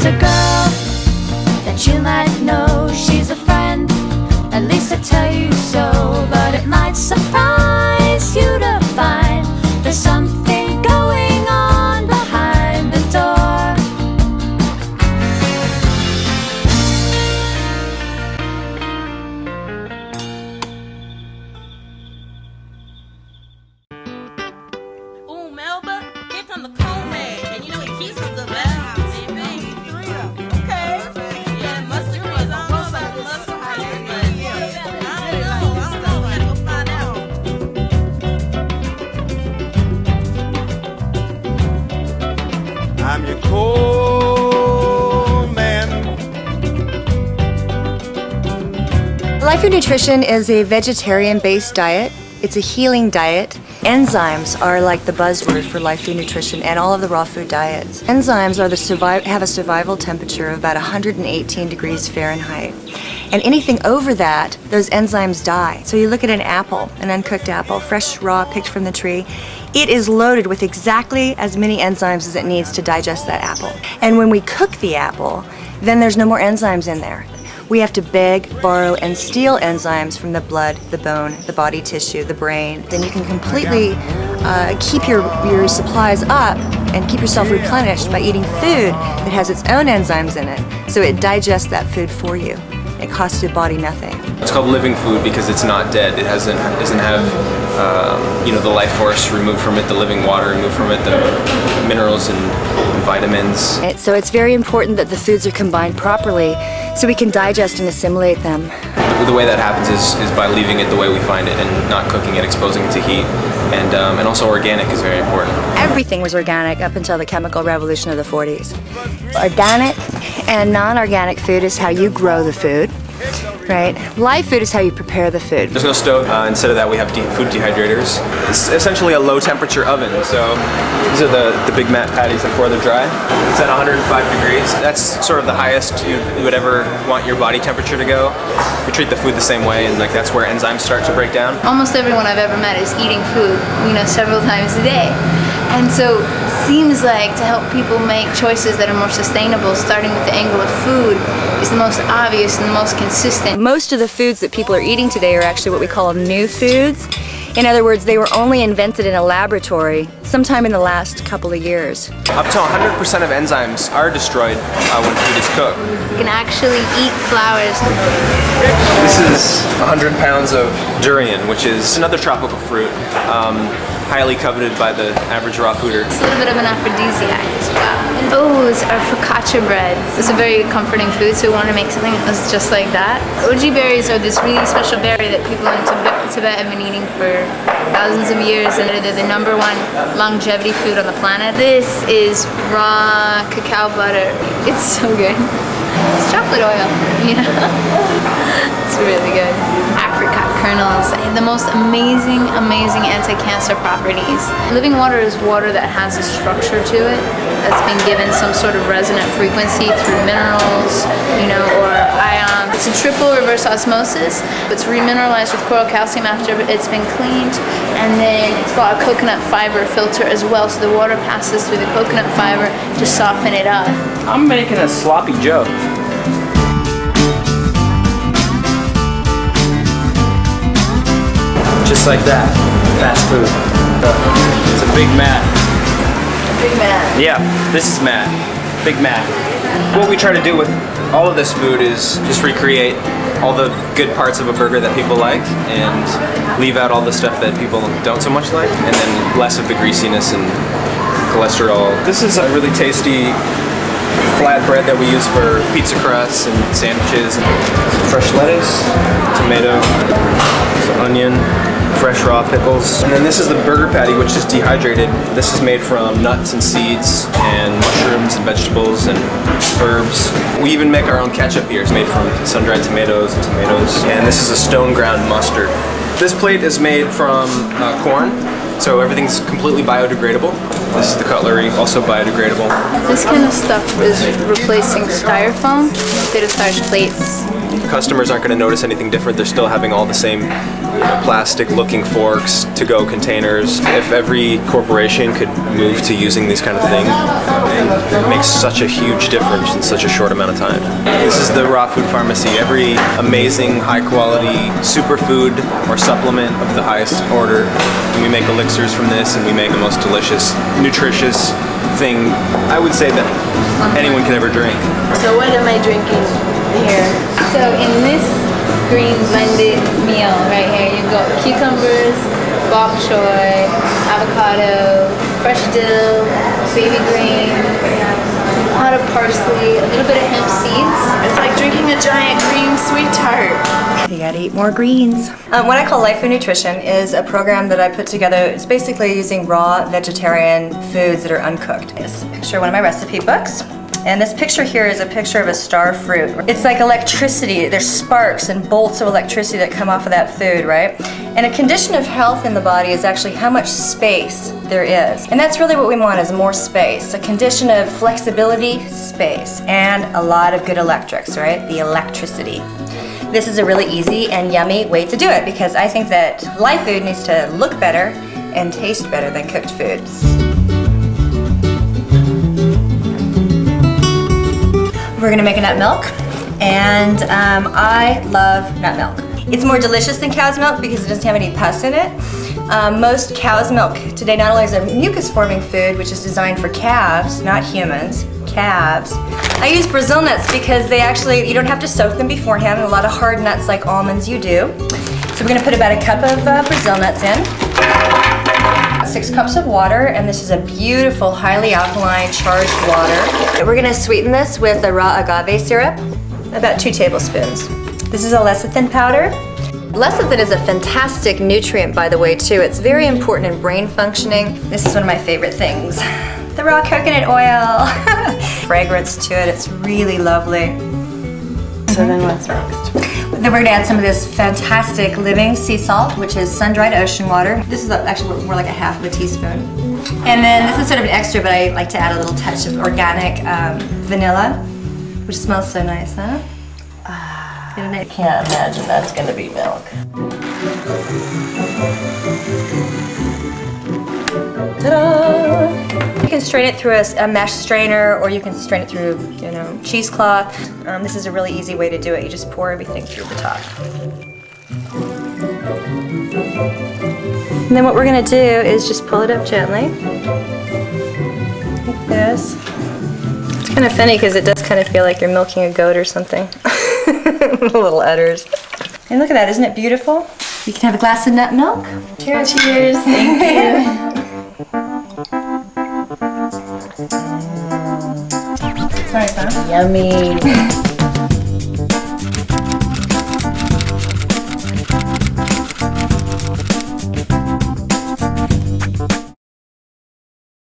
There's a girl that you might know. She's a friend, at least I tell you so. But it might surprise you to find there's something going on behind the door. Ooh, Melba, here come the cone man. And you know he keeps them the best. Okay. Yeah, mustard greens. I don't know about the mustard greens, but I don't know. We gotta go find out. I'm your cold man. Life Food Nutrition is a vegetarian-based diet. It's a healing diet. Enzymes are like the buzzword for Life Food Nutrition and all of the raw food diets. Enzymes are have a survival temperature of about 118 degrees Fahrenheit. And anything over that, those enzymes die. So you look at an apple, an uncooked apple, fresh, raw, picked from the tree. It is loaded with exactly as many enzymes as it needs to digest that apple. And when we cook the apple, then there's no more enzymes in there. We have to beg, borrow, and steal enzymes from the blood, the bone, the body tissue, the brain. Then you can completely keep your supplies up and keep yourself replenished by eating food that has its own enzymes in it, so it digests that food for you. It costs your body nothing. It's called living food because it's not dead. It doesn't have the life force removed from it, the living water removed from it, the minerals and vitamins. So it's very important that the foods are combined properly so we can digest and assimilate them. The way that happens is by leaving it the way we find it and not cooking it, exposing it to heat. And also organic is very important. Everything was organic up until the chemical revolution of the 40s. Organic and non-organic food is how you grow the food, right? Live food is how you prepare the food. There's no stove. Instead of that, we have food dehydrators. It's essentially a low temperature oven. So these are the big mat patties before they're dry. It's at 105 degrees. That's sort of the highest you would ever want your body temperature to go. We treat the food the same way, and that's where enzymes start to break down. Almost everyone I've ever met is eating food, several times a day. And so it seems like to help people make choices that are more sustainable, starting with the angle of food, is the most obvious and the most consistent. Most of the foods that people are eating today are actually what we call new foods. In other words, they were only invented in a laboratory sometime in the last couple of years. Up to 100% of enzymes are destroyed when food is cooked. You can actually eat flowers. This is 100 pounds of durian, which is another tropical fruit, highly coveted by the average raw fooder. It's a little bit of an aphrodisiac as well. Those are focaccia breads. It's a very comforting food, so we wanted to make something that was just like that. Goji berries are this really special berry that people in Tibet have been eating for thousands of years, and they're the #1 longevity food on the planet. This is raw cacao butter. It's so good. It's chocolate oil, It's really good. Apricot kernels, the most amazing anti-cancer properties. Living water is water that has a structure to it, that's been given some sort of resonant frequency through minerals, or ions. It's a triple reverse osmosis. It's remineralized with coral calcium after it's been cleaned, and then it's got a coconut fiber filter as well, so the water passes through the coconut fiber to soften it up. I'm making a sloppy Joe. Just like that, fast food. It's a big mat. A big mat. Yeah, this is mat. Big mat. What we try to do with all of this food is just recreate all the good parts of a burger that people like and leave out all the stuff that people don't so much like, and then less of the greasiness and cholesterol. This is a really tasty flat bread that we use for pizza crusts and sandwiches. Fresh lettuce, tomato, some onion, fresh raw pickles. And then this is the burger patty, which is dehydrated. This is made from nuts and seeds and mushrooms and vegetables and herbs. We even make our own ketchup here. It's made from sun-dried tomatoes and tomatoes. And this is a stone ground mustard. This plate is made from corn, so everything's completely biodegradable. This is the cutlery, also biodegradable. This kind of stuff is replacing styrofoam, potato starch plates. Customers aren't going to notice anything different. They're still having all the same plastic looking forks, to-go containers. If every corporation could move to using these kind of things, it makes such a huge difference in such a short amount of time. This is the Raw Food Pharmacy. Every amazing, high-quality superfood or supplement of the highest order. And we make elixirs from this, and we make the most delicious, nutritious thing I would say that anyone could ever drink. So what am I drinking here? So in this green blended meal right here, you've got cucumbers, bok choy, avocado, fresh dill, baby green, a lot of parsley, a little bit of hemp seeds. It's like drinking a giant green sweet tart. You gotta eat more greens. What I call Life Food Nutrition is a program that I put together. It's basically using raw vegetarian foods that are uncooked. This is a picture of one of my recipe books. And this picture here is a picture of a star fruit. It's like electricity. There's sparks and bolts of electricity that come off of that food, right? And a condition of health in the body is actually how much space there is. And that's really what we want, is more space. A condition of flexibility, space, and a lot of good electrics, right? The electricity. This is a really easy and yummy way to do it, because I think that live food needs to look better and taste better than cooked food. We're gonna make a nut milk, and I love nut milk. It's more delicious than cow's milk because it doesn't have any pus in it. Most cow's milk today not only is a mucus-forming food, which is designed for calves, not humans, calves. I use Brazil nuts because they actually, you don't have to soak them beforehand. A lot of hard nuts like almonds you do. So we're gonna put about a cup of Brazil nuts in. 6 cups of water, and this is a beautiful, highly alkaline, charged water. We're gonna sweeten this with a raw agave syrup, about 2 tablespoons. This is a lecithin powder. Lecithin is a fantastic nutrient, by the way, too. It's very important in brain functioning. This is one of my favorite things. The raw coconut oil. Fragrance to it, it's really lovely. So then what's next? Then we're gonna add some of this fantastic living sea salt, which is sun-dried ocean water. This is actually more like a half of a teaspoon. And then this is sort of an extra, but I like to add a little touch of organic vanilla, which smells so nice, huh? I can't imagine that's going to be milk. Ta-da! You can strain it through a mesh strainer, or you can strain it through, cheesecloth. This is a really easy way to do it. You just pour everything through the top. And then what we're gonna do is just pull it up gently, like this. It's kind of funny because it does kind of feel like you're milking a goat or something. Little udders. And look at that, isn't it beautiful? You can have a glass of nut milk. Cheers. Cheers. Thank you. It's nice, huh? Yummy.